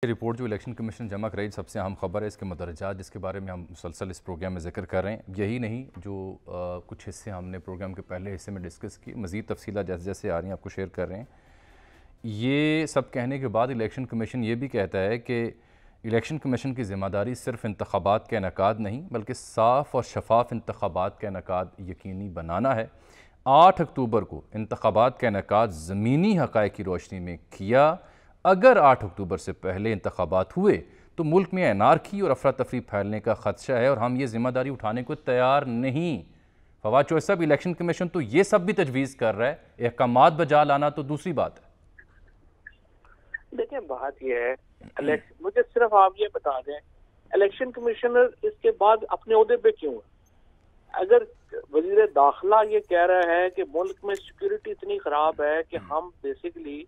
Report जो election commission जमा कराई सबसे अहम खबर है, इसके मदरजात जिसके बारे में हम मुसलसल इस प्रोग्राम में जिक्र कर रहे हैं। यही नहीं जो कुछ हिस्से हमने प्रोग्राम के पहले हिस्से में डिस्कस की, मज़ीद तफसीलात जैसे जैसे आ रही हैं आपको शेयर कर रहे हैं। ये सब कहने के बाद इलेक्शन कमीशन ये भी कहता है कि इलेक्शन कमीशन की ज़िम्मेदारी सिर्फ इंतखाबात के इनेकाद नहीं बल्कि साफ़ और शफाफ इंतखाबात का इनेकाद यकीनी बनाना है। 8 अक्टूबर को इंतखाबात का इनेकाद ज़मीनी हक़ाइक़ की रोशनी में किया। अगर 8 अक्टूबर से पहले इंतखाबात हुए तो मुल्क में अनारकी और अफरा तफरी फैलने का खदशा है और हम ये जिम्मेदारी उठाने को तैयार नहीं। फवाद चौधरी साहब, इलेक्शन कमीशन तो ये सब भी तजवीज़ कर रहा है, अहकामात बजा लाना तो दूसरी बात है। देखिए, बात यह है, मुझे सिर्फ आप ये बता दें, इलेक्शन कमिश्नर इसके बाद अपने ओहदे पे क्यों है? अगर वजीर दाखिला ये कह रहा है कि मुल्क में सिक्योरिटी इतनी खराब है कि हम बेसिकली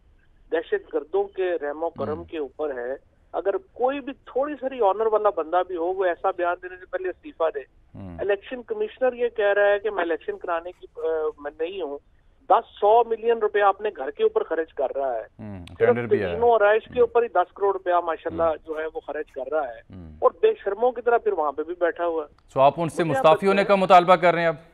दहशत गर्दों के रहमो करम के ऊपर है, अगर कोई भी थोड़ी सारी ऑनर वाला बंदा भी हो वो ऐसा बयान देने से पहले इस्तीफा दे। इलेक्शन कमिश्नर ये कह रहा है कि मैं इलेक्शन कराने की मैं नहीं हूँ। 10-100 मिलियन रुपया अपने घर के ऊपर खर्च कर रहा है, सिर्फ तीनों और आयश के ऊपर ही 10 करोड़ रुपया माशाल्लाह जो है वो खर्च कर रहा है और बेशर्मों की तरह फिर वहां पे भी बैठा हुआ है। तो आप उनसे मुस्ताफी होने का मुतालबा कर रहे हैं? अब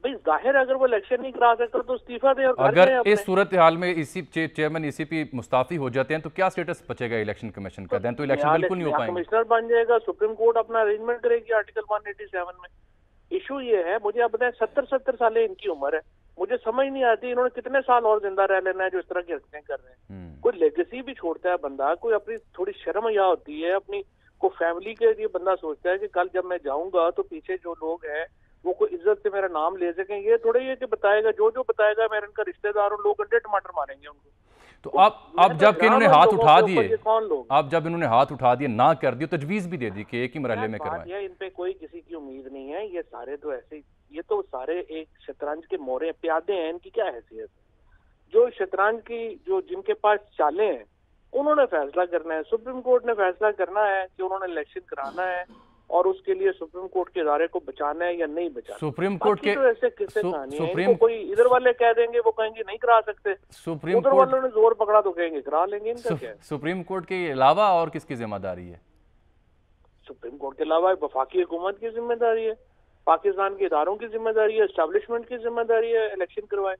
भाई जाहिर अगर वो इलेक्शन नहीं करा सकते तो इस्तीफा दे। और अगर इस सूरत हाल में इसी चेयरमैन ईसीपी मुस्ताफी हो जाते हैं तो क्या स्टेटस बचेगा इलेक्शन कमीशन का? देन तो इलेक्शन बिल्कुल नहीं हो पाएंगे। कमिश्नर बन जाएगा, सुप्रीम कोर्ट अपना अरेंजमेंट करेगी आर्टिकल 187 में। इशू ये है, मुझे आप बताएं, 70 साल इनकी उम्र है, मुझे समझ नहीं आती इन्होंने कितने साल और जिंदा रह लेना है जो इस तरह की हरकतें कर रहे हैं। कोई लेगेसी भी छोड़ता है बंदा, कोई अपनी थोड़ी शर्म या होती है, अपनी को फैमिली के लिए बंदा सोचता है कि कल जब मैं जाऊंगा तो पीछे जो लोग हैं वो कोई इज्जत से मेरा नाम ले सकें। ये थोड़ा ये कि बताएगा जो बताएगा मेरे इनका रिश्तेदार और लोग अंडे टमाटर मारेंगे उनको। तो आप जब कि इन्होंने हाथ उठा दिए, आप जब इन्होंने हाथ उठा दिए, ना कर दिए, तजवीज भी दे दी कि एक ही मरहले में करवाएं। इन पे कोई किसी की उम्मीद नहीं है। ये सारे तो ऐसे, ये तो सारे एक शतरंज के मोरे प्यादे हैं, इनकी क्या हैसियत? जो शतरंज की जो जिनके पास चालें हैं उन्होंने फैसला करना है। सुप्रीम कोर्ट ने फैसला करना है कि उन्होंने इलेक्शन कराना है और उसके लिए सुप्रीम कोर्ट के इदारे को बचाना है या नहीं बचाना। सुप्रीम कोर्ट के तो ऐसे किस्से कहानी है, कोई इधर वाले कह देंगे वो कहेंगे नहीं करा सकते, सुप्रीम उधर वालों ने जोर पकड़ा तो कहेंगे करा लेंगे। इनका क्या है? सुप्रीम कोर्ट के अलावा और किसकी जिम्मेदारी है? सुप्रीम कोर्ट के अलावा वफाकी हुकूमत की जिम्मेदारी है, पाकिस्तान के इदारों की जिम्मेदारी है, एस्टेब्लिशमेंट की जिम्मेदारी है इलेक्शन करवाए।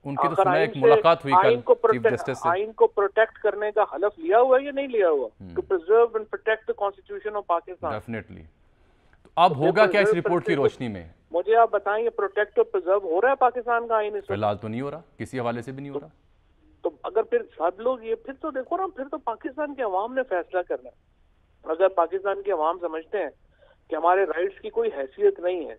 उनकी तो सुना एक मुलाकात हुई कल चीफ जस्टिस से। आइन को प्रोटेक्ट करने का हलफ लिया हुआ है या नहीं लिया हुआ? To preserve and protect the constitution of Pakistan. Definitely. तो अब होगा क्या इस रिपोर्ट की रोशनी में? मुझे आप बताएं, ये प्रोटेक्ट और प्रिजर्व हो रहा है पाकिस्तान का आइन? फिलहाल तो नहीं हो रहा, किसी हवाले से भी नहीं हो रहा। तो अगर फिर सब लोग ये, फिर तो देखो ना, फिर तो पाकिस्तान के अवाम ने फैसला करना है। अगर पाकिस्तान के अवाम समझते हैं कि हमारे राइट्स की कोई हैसियत नहीं है,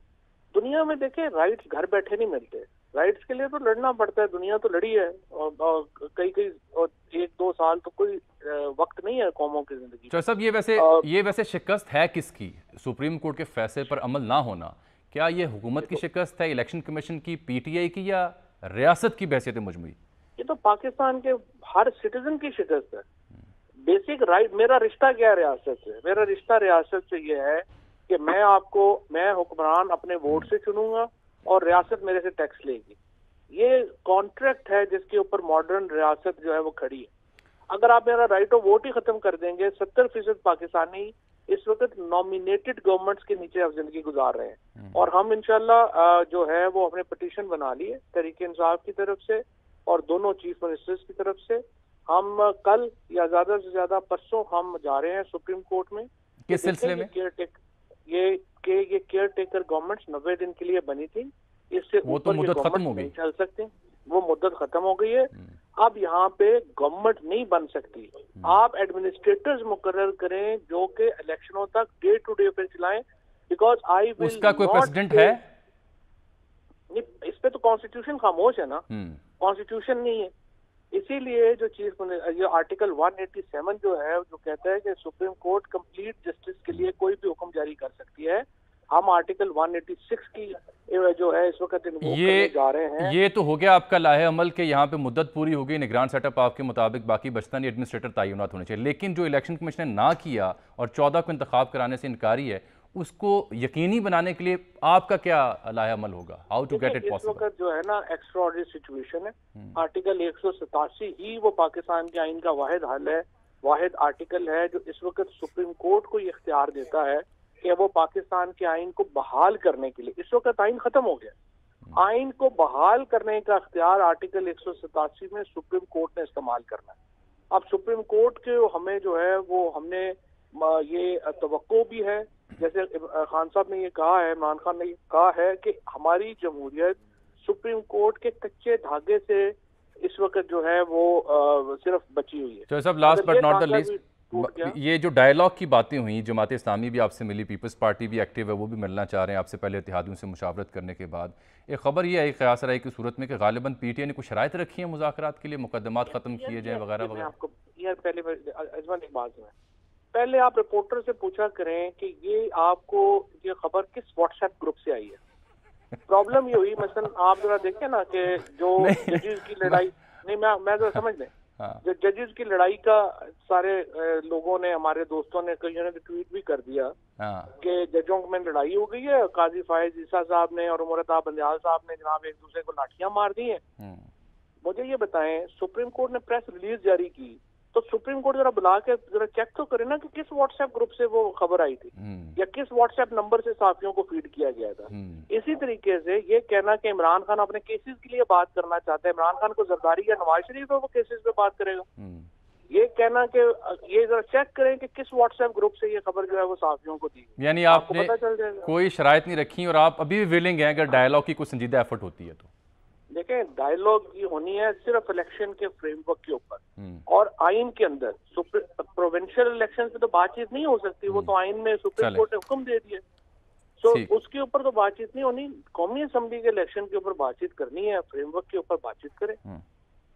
दुनिया में देखें राइट्स घर बैठे नहीं मिलते, राइट्स के लिए तो लड़ना पड़ता है। दुनिया तो लड़ी है और कई 1-2 साल तो कोई वक्त नहीं है कौमों की जिंदगी। तो सब ये वैसे शिकस्त है किसकी? सुप्रीम कोर्ट के फैसले पर अमल ना होना, क्या ये हुकूमत की शिकस्त है, इलेक्शन कमीशन की, पीटीआई की, या रियासत की बहसियत मुजमुई? ये तो पाकिस्तान के हर सिटीजन की शिकस्त है। बेसिक राइट, मेरा रिश्ता क्या है रियासत से? मेरा रिश्ता रियासत से ये है कि मैं हुक्मरान अपने वोट से चुनूंगा और रियासत मेरे से टैक्स लेगी। ये कॉन्ट्रैक्ट है जिसके ऊपर मॉडर्न रियासत जो है वो खड़ी है। अगर आप मेरा राइट ऑफ वोट ही खत्म कर देंगे, 70% पाकिस्तानी इस वक्त नॉमिनेटेड गवर्नमेंट्स के नीचे अब जिंदगी गुजार रहे हैं। और हम इंशाल्लाह जो है वो अपने पिटीशन बना लिए तहरीक इंसाफ की तरफ से और दोनों चीफ मिनिस्टर्स की तरफ से। हम कल या ज्यादा से ज्यादा परसों हम जा रहे हैं सुप्रीम कोर्ट में। किस सिलसिले में? ये केयर टेकर गवर्नमेंट 90 दिन के लिए बनी थी, इससे वो तो मुद्दत खत्म हो गई, चल सकते, वो मुद्दत खत्म हो गई है। अब यहाँ पे गवर्नमेंट नहीं बन सकती। आप एडमिनिस्ट्रेटर्स मुकर्रर करें जो कि इलेक्शनों तक डे टू डे पे चलाएं, बिकॉज उसका कोई प्रेसिडेंट है? इस पे तो कॉन्स्टिट्यूशन खामोश है ना, कॉन्स्टिट्यूशन नहीं है। इसीलिए जो ये आर्टिकल 187 जो है जो कहता है कि सुप्रीम कोर्ट कंप्लीट जस्टिस के लिए कोई भी हुक्म जारी कर सकती है, हम आर्टिकल 186 की जो है इस वक्त करने जा रहे हैं। ये तो हो गया आपका लाहे अमल के यहाँ पे मुद्दत पूरी हो गई, निगरान सेटअप आपके मुताबिक बाकी बचता नहीं, एडमिनिस्ट्रेटर तयनात होने चाहिए। लेकिन जो इलेक्शन कमीशन ने ना किया और 14 को इंतखाब कराने से इनकारी है, उसको यकीनी बनाने के लिए आपका क्या लाहे अमल होगा? How to get it possible? इस वक्त जो है ना एक्स्ट्राऑर्डिनरी सिचुएशन है। आर्टिकल 187 ही वो पाकिस्तान के आइन का वाहिद हल है वाहिद आर्टिकल है जो इस वक्त सुप्रीम कोर्ट को ये इख्तियार देता है कि वो पाकिस्तान के आइन को बहाल करने के लिए, इस वक्त आइन खत्म हो गया, आइन को बहाल करने का इख्तियार आर्टिकल 187 में सुप्रीम कोर्ट ने इस्तेमाल करना है। अब सुप्रीम कोर्ट के हमें जो है वो हमने ये तवक्को भी है, जैसे खान साहब ने ये कहा है, इमरान खान ने ये कहा है कि हमारी जमहूरियत सुप्रीम कोर्ट के कच्चे धागे से इस वक्त जो है वो सिर्फ बची हुई है। तो सब last but not the least, ये जो डायलॉग की बातें हुई, जमात इस्लामी भी आपसे मिली, पीपल्स पार्टी भी एक्टिव है, वो भी मिलना चाह रहे हैं आपसे पहले इत्तेहादियों से मुशावरत करने के बाद। एक खबर ये आई क़यास राय की सूरत में कि गालिबन पीटीआई ने कुछ शराइत रखी है मुज़ाकरात के लिए, मुकदमात ख़त्म किए जाए वगैरह वगैरह। आपको यार पहले अजमान एक बात है, पहले आप रिपोर्टर से पूछा करें कि ये आपको ये खबर किस व्हाट्सएप ग्रुप से आई है। प्रॉब्लम ये हुई, मसलन आप जरा देखें ना कि जो जजेस की लड़ाई, नहीं मैं जरा समझ लें, जो जजेस की लड़ाई का सारे लोगों ने, हमारे दोस्तों ने, कईयों ने ट्वीट भी कर दिया कि जजों में लड़ाई हो गई है, काजी फायज ईसा साहब ने और उमरता बंदयाल साहब ने जनाब एक दूसरे को लाठियां मार दी हैं। मुझे ये बताएं, सुप्रीम कोर्ट ने प्रेस रिलीज जारी की तो सुप्रीम कोर्ट जरा बुला के जरा चेक तो करे ना कि किस व्हाट्सएप ग्रुप से वो खबर आई थी या किस व्हाट्सएप नंबर से साथियों को फीड किया गया था। इसी तरीके से ये कहना कि इमरान खान अपने केसेस के लिए बात करना चाहता है, इमरान खान को जरदारी या नवाज शरीफ पे वो केसेस पे बात करेगा, ये कहना कि ये जरा चेक करें कि किस व्हाट्सएप ग्रुप से ये खबर जो है वो साथियों को दी, यानी आपने पता चल जाएगा। कोई शराइत नहीं रखी और आप अभी भी विलिंग हैं अगर डायलॉग की कोई संजीदा एफर्ट होती है तो। देखें, डायलॉग ये होनी है सिर्फ इलेक्शन के फ्रेमवर्क के ऊपर और आइन के अंदर। प्रोविंशियल इलेक्शन पे तो बातचीत नहीं हो सकती, वो तो आइन में सुप्रीम कोर्ट ने हुक्म दे दिया, तो उसके ऊपर तो बातचीत नहीं होनी। कौमी असम्बली के इलेक्शन के ऊपर बातचीत करनी है, फ्रेमवर्क के ऊपर बातचीत करें।